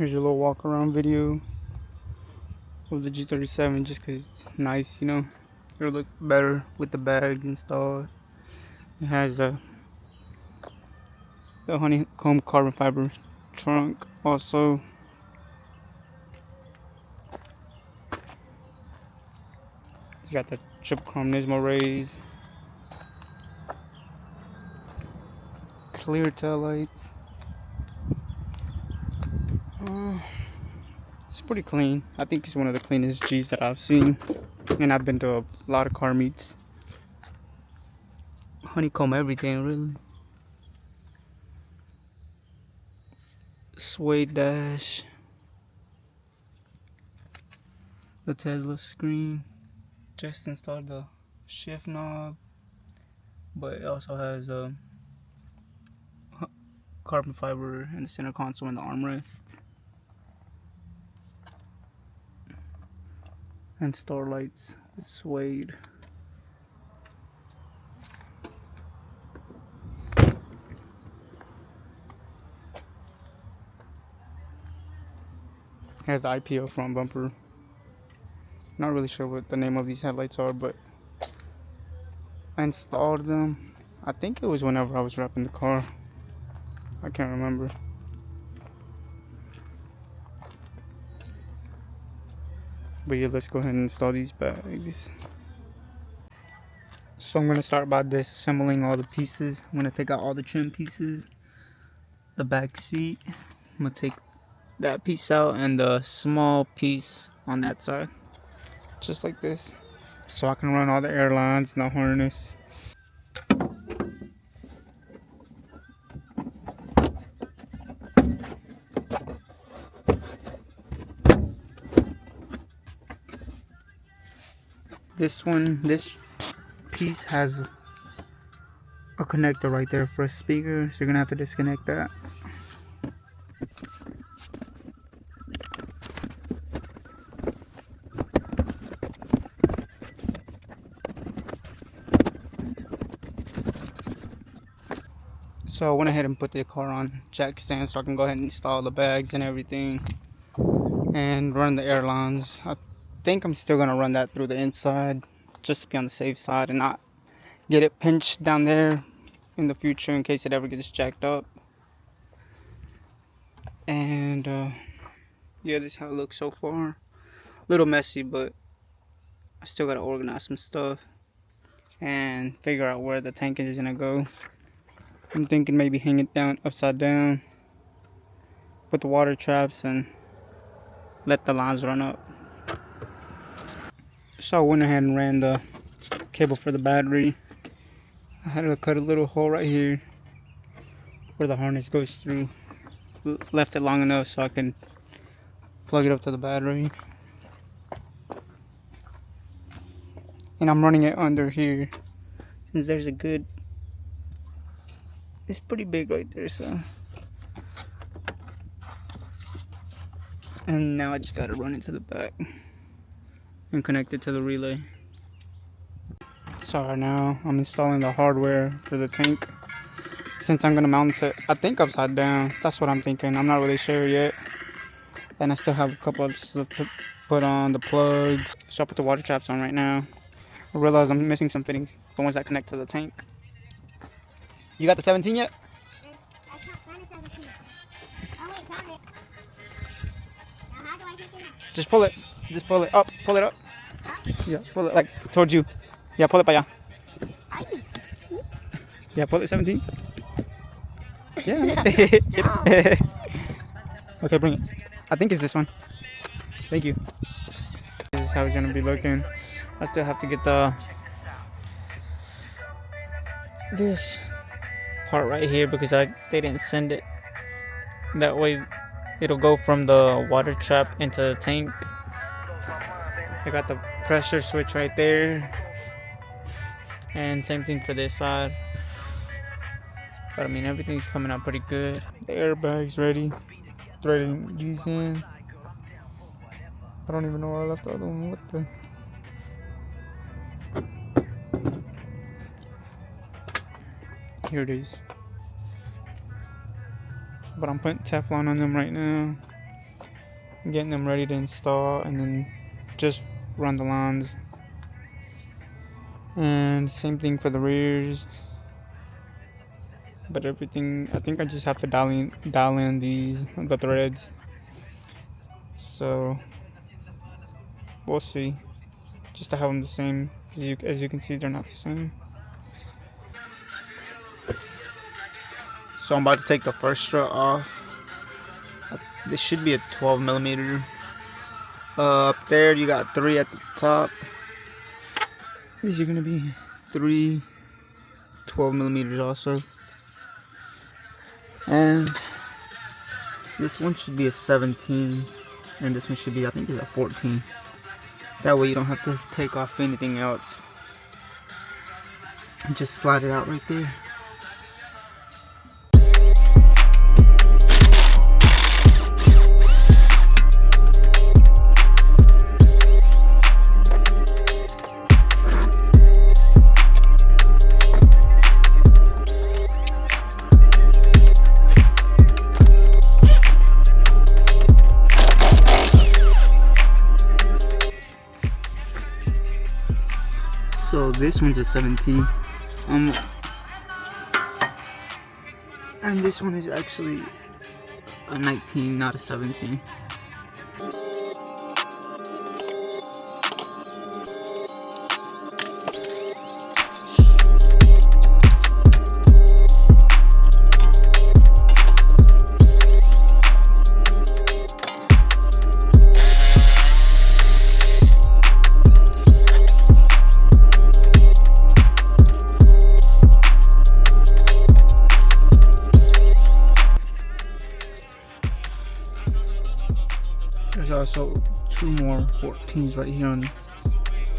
Here's a little walk around video of the G37 just because it's nice, you know. It'll look better with the bags installed. It has the honeycomb carbon fiber trunk also. It's got the triple chrome Nismo rays, clear tail lights. It's pretty clean. I think it's one of the cleanest G's that I've seen, and I've been to a lot of car meets. Honeycomb everything, really. Suede dash, the Tesla screen. Just installed the shift knob, but it also has a carbon fiber in the center console and the armrest, and store lights with suede. Has the IPO front bumper. Not really sure what the name of these headlights are, but I installed them. I think it was whenever I was wrapping the car. I can't remember. But yeah, let's go ahead and install these bags. So I'm gonna start by disassembling all the pieces. I'm gonna take out all the trim pieces, the back seat. I'm gonna take that piece out and the small piece on that side, just like this, so I can run all the air lines and the harness. This piece has a connector right there for a speaker, so you're gonna have to disconnect that. So I went ahead and put the car on jack stand so I can go ahead and install the bags and everything and run the air lines. I think I'm still gonna run that through the inside just to be on the safe side and not get it pinched down there in the future in case it ever gets jacked up. And yeah, this is how it looks so far. A little messy, but I still gotta organize some stuff and figure out where the tank is gonna go. I'm thinking maybe hang it down upside down, put the water traps, and let the lines run up. So I went ahead and ran the cable for the battery. I had to cut a little hole right here where the harness goes through. Left it long enough so I can plug it up to the battery. And I'm running it under here since there's a good, it's pretty big right there, so. And now I just gotta run it to the back and connect it to the relay. So right now I'm installing the hardware for the tank. Since I'm gonna mount it, I think upside down. That's what I'm thinking. I'm not really sure yet. And I still have a couple of stuff to put on, the plugs. So I'll put the water traps on right now. I realize I'm missing some fittings, the ones that connect to the tank. You got the 17 yet? I can't find a 17. Oh wait, found it. Now how do I get in there? Just pull it. Just pull it up. Pull it up. Yeah, pull it like towards you. Yeah, pull it by ya. Yeah, pull it 17. Yeah. Okay, bring it. I think it's this one. Thank you. This is how it's gonna be looking. I still have to get this part right here because they didn't send it. That way it'll go from the water trap into the tank. I got the pressure switch right there. And same thing for this side. But I mean, everything's coming out pretty good. The airbag's ready. Threading these in. I don't even know where I left the other one. What the? Here it is. But I'm putting Teflon on them right now. getting them ready to install, and then just run the lines. And same thing for the rears. But everything, I think I just have to dial in the threads. So we'll see. Just to have them the same. As you can see, they're not the same. So I'm about to take the first strut off. This should be a 12 millimeter. Up there you got 3 at the top. These are gonna be 3 12 millimeters also. And this one should be a 17. And this one should be, I think it's a 14. That way you don't have to take off anything else. Just slide it out right there. So this one's a 17. And this one is actually a 19, not a 17. There's also 2 more 14s right here on.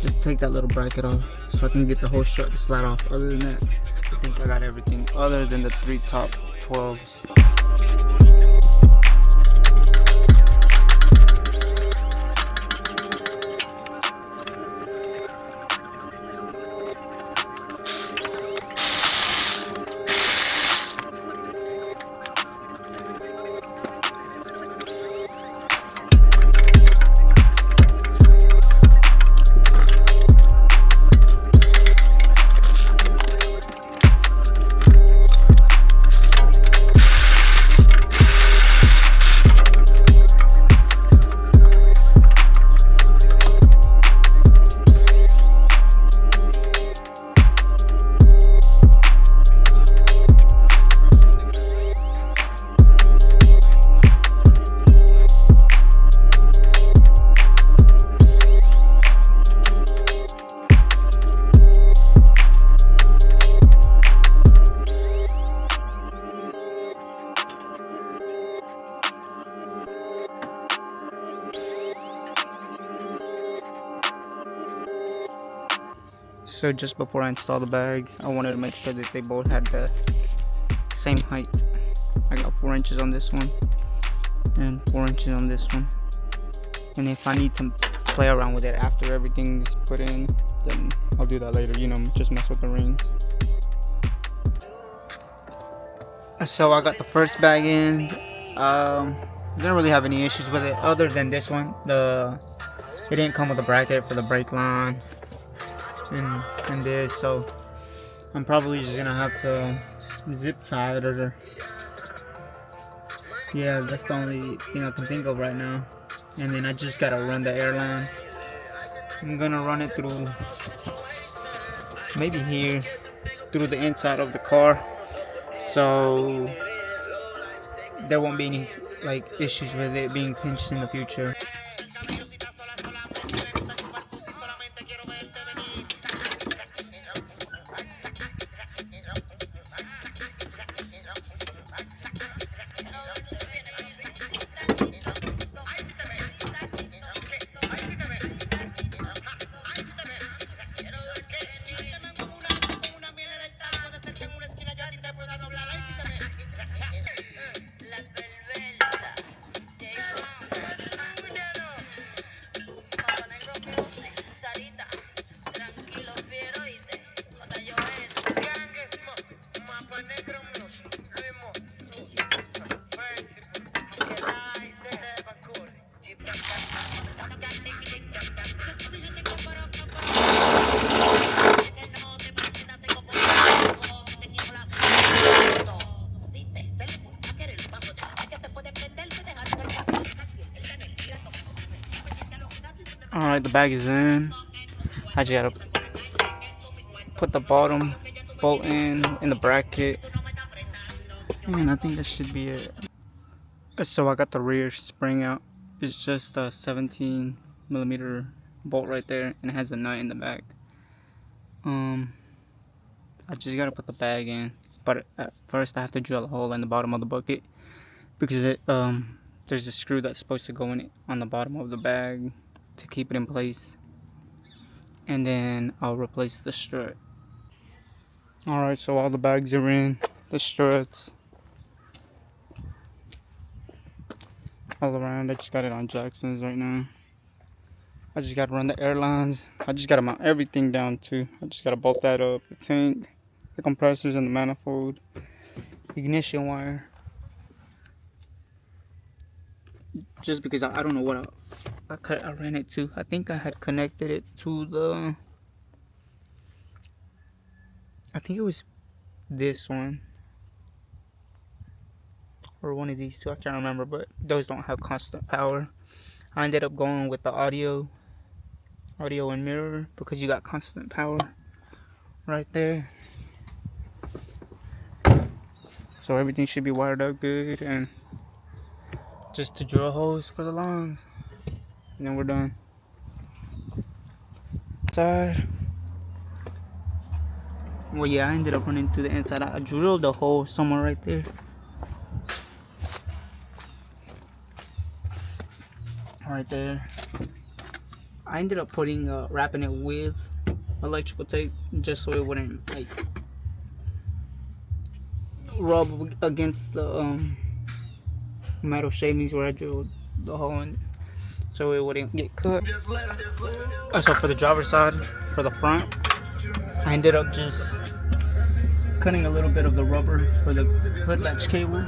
Just take that little bracket off so I can get the whole strut to slide off. Other than that, I think I got everything other than the 3 top 12s. So just before I install the bags, I wanted to make sure that they both had the same height. I got 4 inches on this one and 4 inches on this one. And if I need to play around with it after everything's put in, then I'll do that later, you know, just mess with the rings. So I got the first bag in. Didn't really have any issues with it other than this one. It didn't come with a bracket for the brake line and this, so I'm probably just gonna have to zip tie it, or yeah, that's the only thing I can think of right now. And then I just gotta run the airline. I'm gonna run it through maybe here through the inside of the car, so there won't be any like issues with it being pinched in the future. Alright, the bag is in. I just gotta put the bottom bolt in the bracket. And I think that should be it. So I got the rear spring out. It's just a 17mm bolt right there, and it has a nut in the back. I just gotta put the bag in, but at first I have to drill a hole in the bottom of the bucket because there's a screw that's supposed to go in it on the bottom of the bag to keep it in place, and then I'll replace the strut. Alright, so all the bags are in, the struts all around. I just got it on Jackson's right now. I just gotta run the airlines. I just gotta mount everything down too. I just gotta bolt that up, the tank, the compressors and the manifold, ignition wire. Just because I don't know what I ran it to. I think I had connected it to the, I think it was this one or one of these two. I can't remember, but those don't have constant power. I ended up going with the audio and mirror because you got constant power right there. So everything should be wired up good, and just to drill holes for the lines, and then we're done. Side. Well, yeah, I ended up running to the inside. I drilled a hole somewhere right there. Right there. I ended up wrapping it with electrical tape just so it wouldn't like rub against the metal shavings where I drilled the hole in, so it wouldn't get cut. So for the driver's side, for the front, I ended up just cutting a little bit of the rubber for the hood latch cable.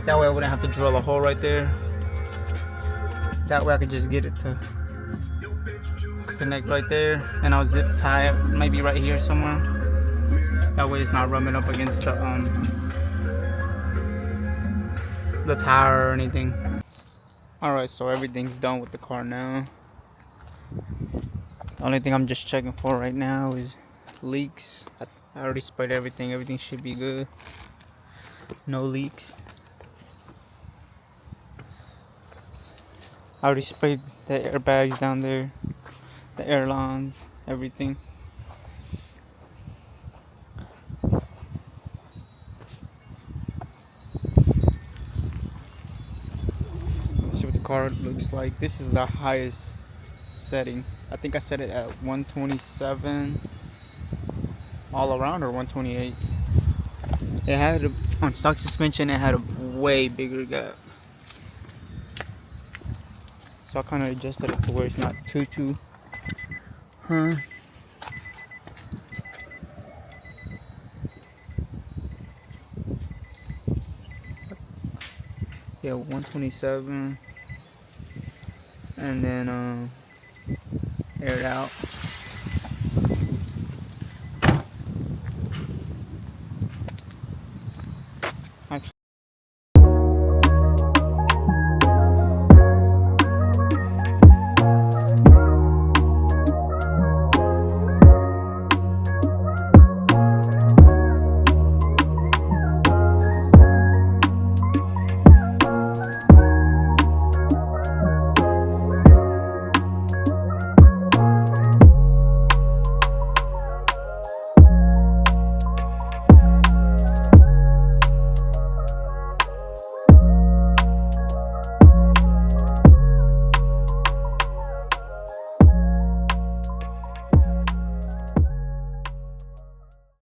That way I wouldn't have to drill a hole right there. That way I could just get it to connect right there, and I'll zip tie it maybe right here somewhere. That way it's not rubbing up against the tire or anything. Alright, so everything's done with the car now. The only thing I'm just checking for right now is leaks. I already sprayed everything. Everything should be good. No leaks. I already sprayed the airbags down there, the airlines, everything. See what the car looks like. This is the highest setting. I think I set it at 127 all around, or 128. It had on stock suspension. It had a way bigger gap, so I kind of adjusted it to where it's not too. Yeah, 127, and then air it out.